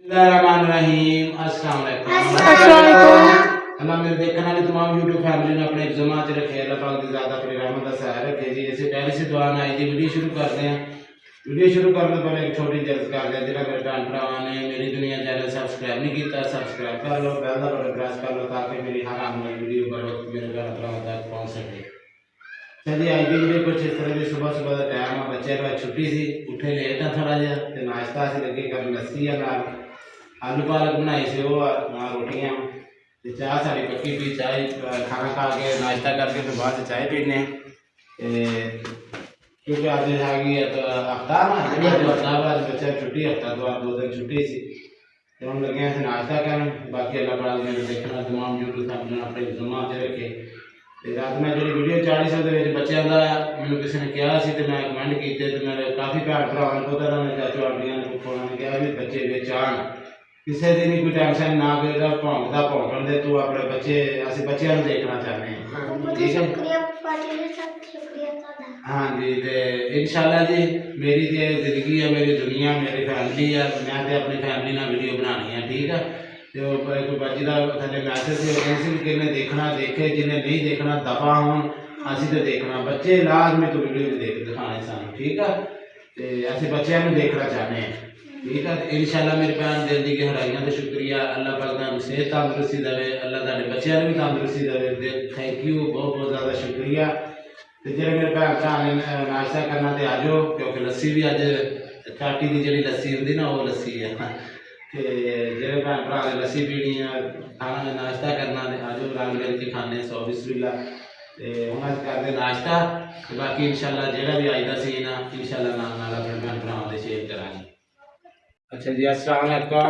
बिस्मिल्लाहिर्रहमानिर्रहीम। अस्सलाम वालेकुम। अल्लाह मेरे देखने वाली तमाम यूट्यूब फैमिली ने अपने जमा च रखे। अल्लाह पाक की ज़्यादा अपनी रहमत का सहारा रखे जी। इसे पहले से दुआ ना आई जी। वीडियो शुरू करते हैं। वीडियो शुरू करने पहले एक छोटी जल्द कर दें जिन्हें मेरे भैन भरावां ने मेरी दुनिया चैनल सब्सक्राइब नहीं किया सब्सक्राइब कर लो, बेल का बटन प्रेस कर लो ताकि मेरी हर आने वाली वीडियो बर वक्त मेरे भैन भरावां तक पहुँच सके। चलिए आज की वीडियो कुछ इस तरह की सुबह सुबह का टाइम है। बच्चे का छुट्टी सी उठे लेट है थोड़ा जहा तो नाश्ता से लगे कर लस्सी है नाल आलू पालक बनाई से वो नाल रोटियां ते चाह सारी पक्की पी। चाय खाना खा के नाश्ता करके तो बाद चाय पीने क्योंकि आज हैगी है तो हफ्ता ना हफ्ता बाद बच्चा छुट्टी हफ्ता तो आज 2 दिन छुट्टी सी तो हम लगे हैं नाश्ता करन। बाकी अल्लाह पाक ने देखना तमाम यूट्यूब अपने अपने जुम्मा च रखे। रात में जी वीडियो चाली सौ के बच्चों का मैंने किसी ने कहा सी तो मैं कमेंट किए तो मेरे काफ़ी भैन भरावां ने पता था मेरे चाचू आंटियां ने पुप्पा ने कहा भी बच्चे बेच आन किसी दिन कोई टेंशन ना कोई भौंकता भौंकण दे तू अपने बच्चे असं बच्चों को देखना चाहते हैं। ठीक है हाँ जी। तो इंशाल्लाह जी मेरी तो जिंदगी है मेरी दुनिया मेरी फैमिली है मैं तो अपनी फैमिली ना वीडियो बनानी है। ठीक है तो कोई बच्चे का थले मैसेज से किन्हें देखना देखे जिन्हें नहीं देखना दफा हो असी तो देखना बच्चे लाजमी तो वीडियो देख दिखाने सानू। ठीक है तो असं बच्चों को देखना चाहते हैं। ठीक है तो इंशाल्लाह मेरी भैन दिल की गहराइयों का शुक्रिया। अल्लाह पाक तुहानू सेहत तंदुरुस्ती देवे अल्लाह तुहाडे बच्चों को भी तंदुरुस्ती देवे। थैंक यू बहुत बहुत ज़्यादा शुक्रिया। तो जो मेरे भैन भरा ने नाश्ता करना तो आ जाओ क्योंकि लस्सी भी अज काटी की जी लस्सी होंगी ना वो लस्सी है तो जो भैन भरा ने लस्सी पीनी है खाना नाश्ता करना तो आ जाओ रंग मिल के खाने 100 बिस्मिल्लाह। तो हम अज करते नाश्ता तो बाकी इंशाल्लाह जो भी अज का सीन है इंशाल्लाह नाल नाल अपने भैन भरावां दे शेयर करांगे। अच्छा जी अस्सलाम वालेकुम।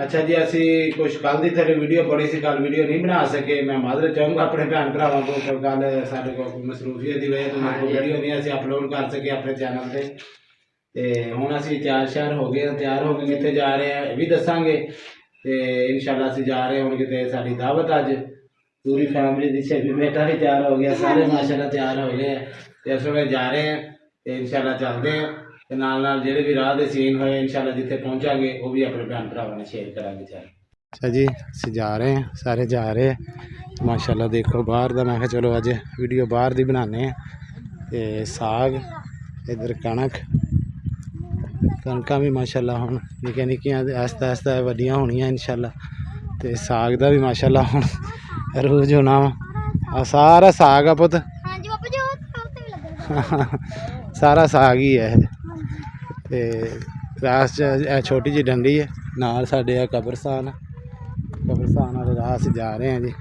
अच्छा जी असी कुछ कल की थोड़ी वीडियो पड़ी सी कल वीडियो नहीं बना सके। मैं माजरत चाहूँगा अपने भैन भरावां को कल साढ़े को मसरूफियत की वजह तो मेरे को वीडियो नहीं असी अपलोड कर सके अपने चैनल पर। तो हुण असी तैयार श्यार हो गए तैयार हो के कितने जा रहे हैं भी दसांगे। तो इंशाल्लाह असी जा रहे हैं हुण किते साडी दावत अज पूरी फैमिली दी छे बेटा भी तैयार हो गया सारे माशाल्लाह तैयार हो गए तो इस वक्त जा रहे हैं तो इंशाल्लाह चलते हैं तो नाल नाल जेडे भी राह दे सीन होए इंशाल्लाह जिथे पहुंचांगे वो भी अपने भैन भरावां ने शेयर करांगे। चल अच्छा जी असी जा रहे हैं सारे जा रहे हैं माशाल्लाह देखो बाहर दा मैं चलो अज वीडियो बाहर दी बनाने हैं। तो साग इधर कणक कणकां भी माशाल्लाह हुण निक्कियां निक्कियां आस्ता आस्ता वड्डियां होणियां इंशाल्लाह। तो साग दा भी माशाल्लाह हुण रोज होना वा सारा साग आ पुत सारा साग ही है। तो रास छोटी जी डंडी है नाल साडे कब्रस्तान वाले राह से जा रहे हैं जी।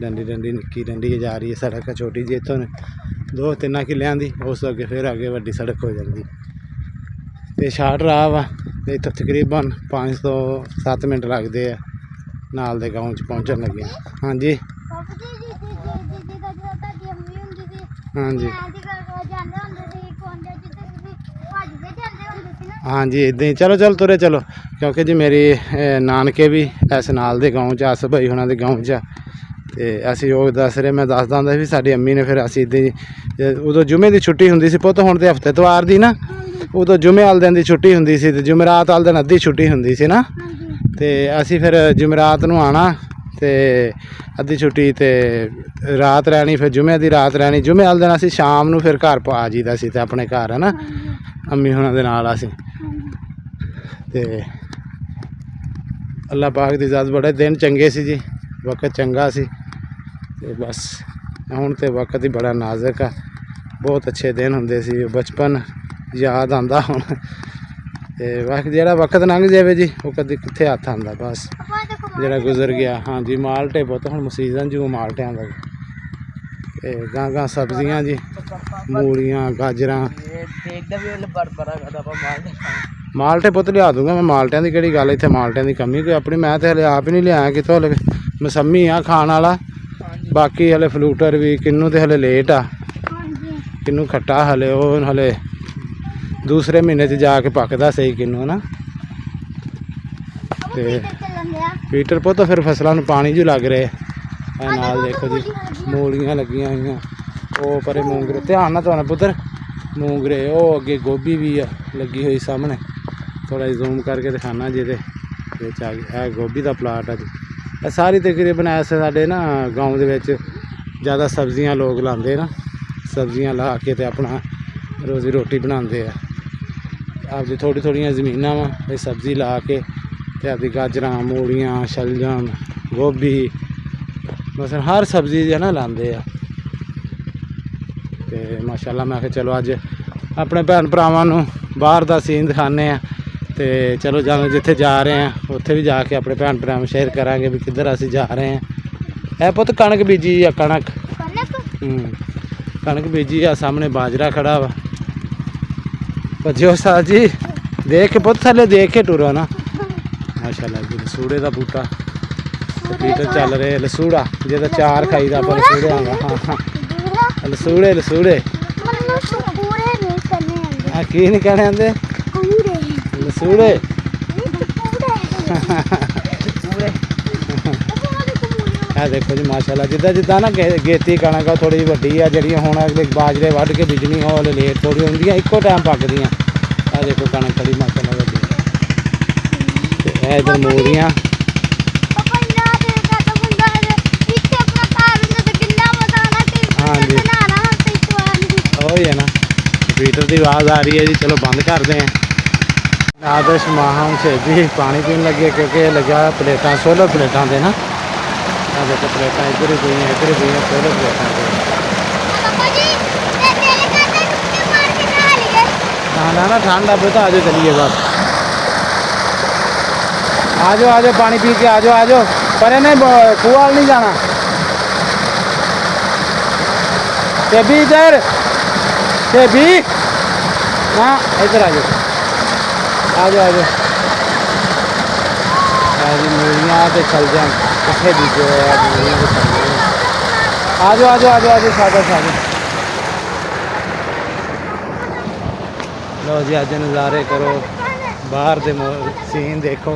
डंडी डंडी निक्की डंडी जा रही है सड़क छोटी जी इतों 2-3 किलियां दी उस अगे फिर आगे वड्डी सड़क हो जाती। तो शार्ट राह वा इतों तकरीबन 5-7 मिनट लगते हैं नाल दे गाँव च पहुँचन लगे। हाँ जी हाँ जी हाँ जी इदा ही चलो चलो तुरे चलो क्योंकि जी मेरी नानके भी इस नाल दे गाँव च अस भाई हुणां दे गाँव च ते असीं योग दस रहे मैं दसदा हुंदा सी साडी अम्मी ने फिर असीं इदां ही उदों जुमे की छुट्टी हुंदी सी पुत्त हुण ते हफ्ते तवार दी ना उदों जुमे वाले दिन की छुट्टी हुंदी सी ते जुमेरात वाले दिन अद्धी छुट्टी हुंदी सी ना। ते असीं फिर जुमेरात नूं आना ते अद्धी छुट्टी ते रात रहनी फिर जुमे दी रात रहनी जुमे वाले दिन असीं शाम नूं फिर घर आ जाईदा सी ते अपने घर है ना अम्मी हुणां दे नाल असीं। ते अल्लाह पाक दी ज़ात बड़े दिन चंगे सी जी वक्त चंगा सी ते बस हुण ते वक्त ही बड़ा नाजुक है बहुत अच्छे दिन हुंदे सी बचपन याद आंदा हुण ते वक्त जेड़ा वक्त लंघ जाए जी वो कदी कित्थे हत्थ आंदा बस जेड़ा गुजर गया। हाँ जी माल्टे बहुत हुण सीजन जो माल्टियां दा गां गां सब्जियां जी मूलियां गाजरां माल्टे पुत्त लिया दूंगा मैं माल्टियां दी केड़ी गल इत्थे माल्टियां दी कमी कोई अपनी मैं तो हले आप ही नहीं लिया कितों हले मौसमी आ खाण वाला बाकी हले फ्लूटर भी किन्नू तो हले लेट आ किन्नू खट्टा हले वो हले दूसरे महीने च जाके पकदा सही किन्नू ना। ते पीटर पुत्त फिर फसलों में पानी जो लग रहे नाल देखो जी मूलियां लगियां हुई वो परे मूंगरे ध्यान ना तुहानू पुत्तर मूंगरे वो अगे गोभी भी लगी हुई सामने थोड़ा जूम करके दिखाना ਜਿਹਦੇ ਵਿੱਚ ਆ ਗਿਆ। ਇਹ ਗੋਭੀ ਦਾ ਪਲਾਟ ਆ ਜੀ। ਇਹ ਸਾਰੀ ਤਕਰੀਬਨ ਐਸੇ ਸਾਡੇ ਨਾ ਗਾਉਂ ਦੇ ਵਿੱਚ ਜ਼ਿਆਦਾ ਸਬਜ਼ੀਆਂ ਲੋਕ ਲਾਉਂਦੇ ਨਾ, ਸਬਜ਼ੀਆਂ ਲਾ ਕੇ ਤੇ ਆਪਣਾ ਰੋਜ਼ੀ ਰੋਟੀ ਬਣਾਉਂਦੇ ਆ। ਆਪਦੀ ਥੋੜ੍ਹੀਆਂ ਜ਼ਮੀਨਾਂ ਵਾ ਇਹ ਸਬਜ਼ੀ ਲਾ ਕੇ ਤੇ ਆਪਦੀ ਗਾਜਰਾਂ, ਮੂਲੀਆਂ, ਸ਼ਲਜਮ, ਗੋਭੀ ਬਸ ਹਰ ਸਬਜ਼ੀ ਹੈ ਨਾ ਲਾਉਂਦੇ ਆ। ਤੇ ਮਾਸ਼ਾਅੱਲਾ ਮੈਂ ਕਿਹਾ ਚਲੋ ਅੱਜ ਆਪਣੇ ਭੈਣ ਭਰਾਵਾਂ ਨੂੰ ਬਾਹਰ ਦਾ ਸੀਨ ਦਿਖਾਉਂਦੇ ਆ। ਤੇ ਚਲੋ ਜਾਂ ਜਿੱਥੇ ਜਾ ਰਹੇ ਆ ਉੱਥੇ ਵੀ ਜਾ ਕੇ ਆਪਣੇ ਭੈਣ ਭਰਾਵਾਂ ਨੂੰ ਸ਼ੇਅਰ ਕਰਾਂਗੇ ਵੀ ਕਿੱਧਰ ਅਸੀਂ ਜਾ ਰਹੇ ਆ। ਇਹ ਪੁੱਤ ਕਣਕ ਬੀਜੀ ਆ, ਕਣਕ ਕਣਕ ਬੀਜੀ ਆ। ਸਾਹਮਣੇ ਬਾਜਰਾ ਖੜਾ ਵਾ। ਭੱਜਿਓ ਸਾਹ ਜੀ, ਦੇਖ ਕੇ ਪੁੱਤ ਥੱਲੇ ਦੇਖ ਕੇ ਟੁਰੋ ਨਾ। ਮਾਸ਼ਾਅੱਲਾ ਜੀ ਲਸੂੜੇ ਦਾ ਬੂਟਾ ਪੀਟਰ ਚੱਲ ਰਹੇ। ਲਸੂੜਾ ਜਿਹਦਾ ਚਾਰ ਖਾਈਦਾ ਆਪਾਂ ਲਸੂੜੇ ਆਂਗਾ। ਹਾਂ ਲਸੂੜੇ ਲਸੂੜੇ ਕੀ ਨਹੀਂ ਕਹਿਣੇ ਆਂਦੇ ਲਸੂੜੇ। ਇਹ ਦੇਖੋ ਜੀ ਮਾਸ਼ਾਅੱਲਾ ਜਿੱਦਾਂ ਨਾ ਗੇਤੀ ਕਣਕ ਆ ਥੋੜੀ ਵੱਡੀ ਆ, ਜਿਹੜੀਆਂ ਹੁਣ ਅਗਲੇ ਬਾਜਰੇ ਵੱਢ ਕੇ ਬੀਜਣੀ ਉਹ ਲੇਟ ਥੋੜੀ ਹੁੰਦੀਆਂ, ਇੱਕੋ ਟਾਈਮ ਪੱਕਦੀਆਂ। ਇਹ ਦੇਖੋ ਕਣਕ ਖੜੀ ਮਾਸ਼ਾਅੱਲਾ ਵੱਡੀ। ਤੇ ਇਹ ਇਧਰ ਮੂਲੀਆਂ। ਹਾਂਜੀ ਉਹੀ ਹੈ ਨਾ। ਕੰਪਿਊटर की आवाज़ आ रही है जी। चलो बंद करते हैं। आदर्श माहम से भी पानी पीने लगे क्योंकि लगा प्लेटा सोलर प्लेटा दे ना। देखो प्लेटा इधर ही पई सोलर प्लेटा ना ना ठंड अब तो आ जाओ चलिए बस। आ जाओ पानी पी के आ जाओ पर नहीं कुआ नहीं जाना। भी इधर ते भी हाँ इधर आ जाओ जी। मूलियाँ तो चल जाए कितने बीजे आ जाओ सादा लो जी। अज नज़ारे करो बाहर दे सीन देखो।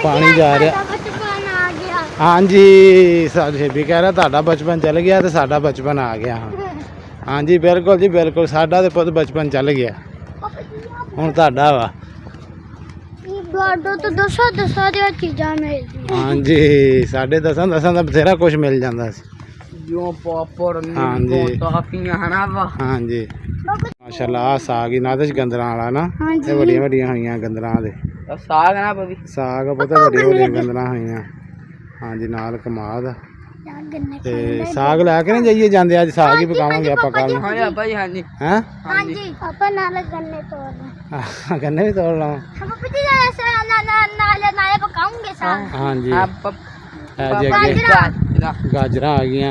पानी जा रहा। हाँ जी भी कह रहा ਤੁਹਾਡਾ बचपन चल गया तो साडा बचपन आ गया। हाँ जी बिल्कुल जी बिल्कुल। साडा तो पुत बचपन चल गया हुण ਤੁਹਾਡਾ ਵਾ। हाँ जी साढ़े दसां का बथेरा कुछ मिल जाता सी। हाँ जी हाँ जी माशाअल्लाह। आ साग ही नादश गंदरां वाला ना। ये बड़ियां बड़ियां होईयां गंदरां दे साग ना साग पता बड़ियां गंदरां होईयां। हाँ जी नाल कमाद ते साग लैके नहीं जाइए जाते। अज साग ही पकावांगे आप कल। गन्ने भी तोड़ लो। हाँ जी गाजर आ गई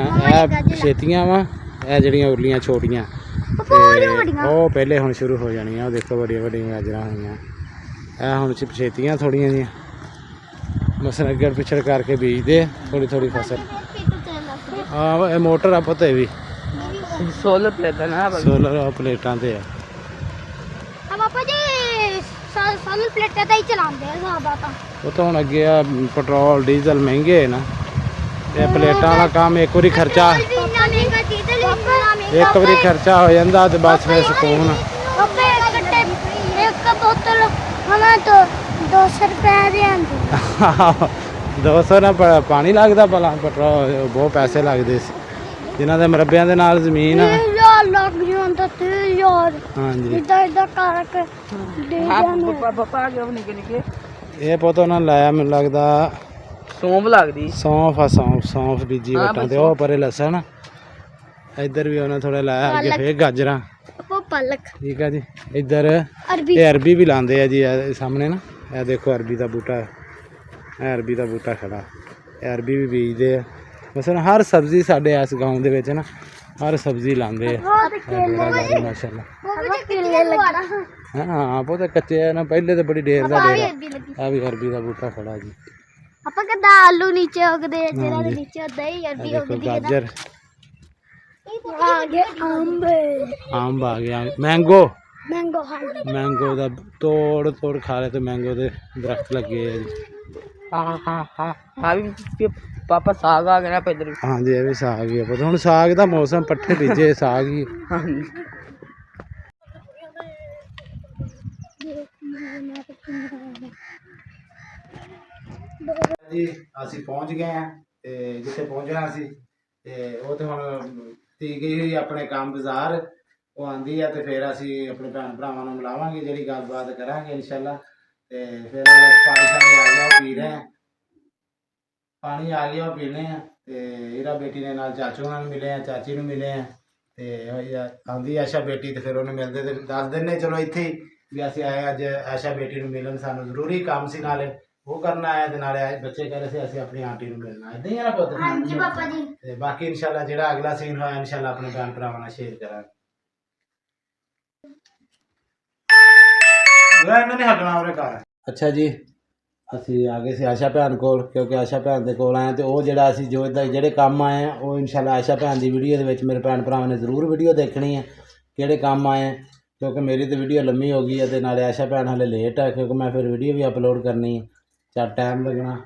छेतियां वा। जड़ियां उरलियां छोटियां वो पहले हुण शुरू हो जानियां। देखो बड़िया बड़िया गाजर हुई हुण छेतियां थोड़ियां जी बस अगर पिछड़ करके बीजते थोड़ी फसल। हाँ मोटर आ पता भी सोलर प्लेटा ना सोलर प्लेटा ते है। वो तो हुण अगे पेट्रोल डीजल महंगे है ना। प्लेटा का काम एक बारी खर्चा हो जाता तो बस फिर सुकून। 200 ना पानी लगता भला पेट्रोल बहुत पैसे लगते जिन्हों के मरब्बिया के नाल जमीन। हाँ जी ये पता उन्होंने लाया मैनूं लगता सौंफ लगती। सौंफ बीजी वटां ते ओह परे लसन। इधर भी उन्हें थोड़ा लाया अगे फिर गाजर ठीक है जी। इधर अरबी भी लाते हैं जी सामने ना। यह देखो अरबी का बूटा अरबी का बूटा खड़ा अरबी भी बीजते हैं। बस हर सब्जी साढ़े इस गाँव के ना हर सब्जी लाते हैं माशाअल्लाह। हाँ बहुत कच्चे है ना पहले तो बड़ी देर का डेरा। भी अरबी का बूटा खड़ा जी। आलू नीचे गाजर अंब आ गया मैंगो मैंगो का तोड़ खा ले तो मैंगो के दरख्त लगे है जी। पापा साग आ गया इधर। हाँ जी ये भी साग ही है पता हुण साग का मौसम पट्ठे बीजे साग ही। ਜੀ ਅਸੀਂ ਪਹੁੰਚ ਗਏ ਆ ਤੇ ਜਿੱਥੇ ਪਹੁੰਚਣਾ ਸੀ ਤੇ ਉਹ ਤੇ ਹੁਣ ਤੀ ਗਈ ਹੋਈ ਆਪਣੇ ਕੰਮ ਬਾਜ਼ਾਰ ਉਹ ਆਂਦੀ ਆ ਤੇ ਫਿਰ ਅਸੀਂ ਆਪਣੇ ਭੈਣ ਭਰਾਵਾਂ ਨੂੰ ਮਿਲਾਵਾਂਗੇ ਜਿਹੜੀ ਗੱਲਬਾਤ ਕਰਾਂਗੇ ਇਨਸ਼ਾਅੱਲਾ ਤੇ ਫਿਰ ਪਾਣੀ ਸ਼ਾਣੀ ਆ ਗਿਆ ਉਹ ਪੀ ਰਹੇ ਆ ਪਾਣੀ ਆ ਗਿਆ ਉਹ ਪੀਣੇ ਆ ਤੇ ਇਹਦਾ ਬੇਟੀ ਦੇ ਨਾਲ ਚਾਚੂ ਨਾਲ ਮਿਲੇ ਆ ਚਾਚੀ ਨੂੰ ਮਿਲੇ ਆ ਤੇ ਆਂਦੀ ਆਸ਼ਾ ਬੇਟੀ ਤੇ ਫਿਰ ਉਹਨੂੰ ਮਿਲਦੇ ਤੇ ਦੱਸ ਦਿੰਨੇ ਚਲੋ ਇੱਥੇ ਹੀ ਵੀ ਅਸੀਂ ਆਏ ਅੱਜ ਆਸ਼ਾ ਬੇਟੀ ਨੂੰ ਮਿਲਣ ਸਾਨੂੰ ਜ਼ਰੂਰੀ ਕੰਮ ਸੀ ਨਾਲੇ ਉਹ ਕਰਨਾ ਆਇਆ ਤੇ ਨਾਲੇ ਆਏ ਬੱਚੇ ਕਹਿ ਰਹੇ ਸੀ ਅਸੀਂ ਆਪਣੀ ਆਂਟੀ ਨੂੰ ਮਿਲਣਾ ਇਦਾਂ ਹੀ ਆ ਨਾ ਪੁੱਤ ਹਾਂਜੀ ਪਾਪਾ ਜੀ ਤੇ ਬਾਕੀ ਇਨਸ਼ਾਅੱਲਾ ਜਿਹੜਾ ਅਗਲਾ ਸੀਨ ਹੋਇਆ ਇਨਸ਼ਾਅੱਲਾ ਆਪਣੇ ਭੈਣ ਭਰਾਵਾਂ ਨਾਲ ਸ਼ੇਅਰ ਕਰਾਂਗੇ ਇਹਨਾਂ ਨੇ ਹਟਣਾ ਉਹਦੇ ਘਰ ਅੱਛਾ ਜੀ ਅਸੀਂ ਆ ਗਏ ਸੀ ਆਸ਼ਾ ਭੈਣ ਕੋਲ ਕਿਉਂਕਿ ਆਸ਼ਾ ਭੈਣ ਦੇ ਕੋਲ ਆਏ ਤੇ ਉਹ ਜਿਹੜਾ ਅਸੀਂ ਜੋ ਇੱਦਾਂ ਜਿਹੜੇ ਕੰਮ ਆਏ ਆ ਉਹ ਇਨਸ਼ਾਅੱਲਾ ਆਸ਼ਾ ਭੈਣ ਦੀ ਵੀਡੀਓ ਦੇ ਵਿੱਚ ਮੇਰੇ ਭੈਣ ਭਰਾਵਾਂ ਨੇ ਜ਼ਰੂਰ ਵੀਡੀਓ ਦੇਖਣੀ ਹੈ ਕਿਹੜੇ ਕੰਮ ਆਏ ਆ ਕਿਉਂਕਿ ਮੇਰੀ ਤਾਂ ਵੀਡੀਓ ਲੰਮੀ ਹੋ ਗਈ ਹੈ ਤੇ ਨਾਲੇ ਆਸ਼ਾ ਭੈਣ ਹਾਲੇ ਲੇਟ ਹੈ ਕਿਉਂਕਿ ਮੈਂ ਫਿਰ ਵੀਡੀਓ ਵੀ ਅਪਲੋਡ ਕਰਨੀ ਹੈ ਚਾਰ ਟਾਈਮ ਲੱਗਣਾ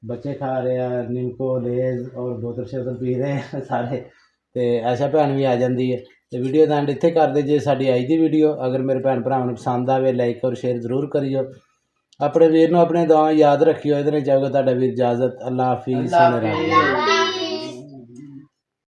ਬੱਚੇ ਖਾ ਰਹੇ ਆ ਨਿੰਕੋ ਲੇਜ਼ ਔਰ ਬੋਤਲ ਸ਼ੋਤਲ ਪੀ ਰਹੇ ਆ ਸਾਰੇ ਤੇ ਆਸ਼ਾ ਭੈਣ ਵੀ ਆ ਜਾਂਦੀ ਹੈ ਤੇ ਵੀਡੀਓ ਦਾ ਐਂਡ ਇੱਥੇ ਕਰਦੇ ਜੇ ਸਾਡੀ ਅੱਜ ਦੀ ਵੀਡੀਓ ਅਗਰ ਮੇਰੇ ਭੈਣ ਭਰਾਵਾਂ ਨੂੰ ਪਸੰਦ ਆਵੇ ਲਾਈਕ ਔਰ ਸ਼ੇਅਰ ਜ਼ਰੂਰ ਕਰਿਓ ਆਪਣੇ ਵੀਰ ਨੂੰ ਆਪਣੇ ਦੁਆ ਯਾਦ ਰੱਖਿਓ ਇਹਦੇ ਨਾਲ ਜਾਊਗਾ ਤੁਹਾਡਾ ਵੀਰ ਇਜਾਜ਼ਤ ਅੱਲਾ ਹਾਫਿਜ਼।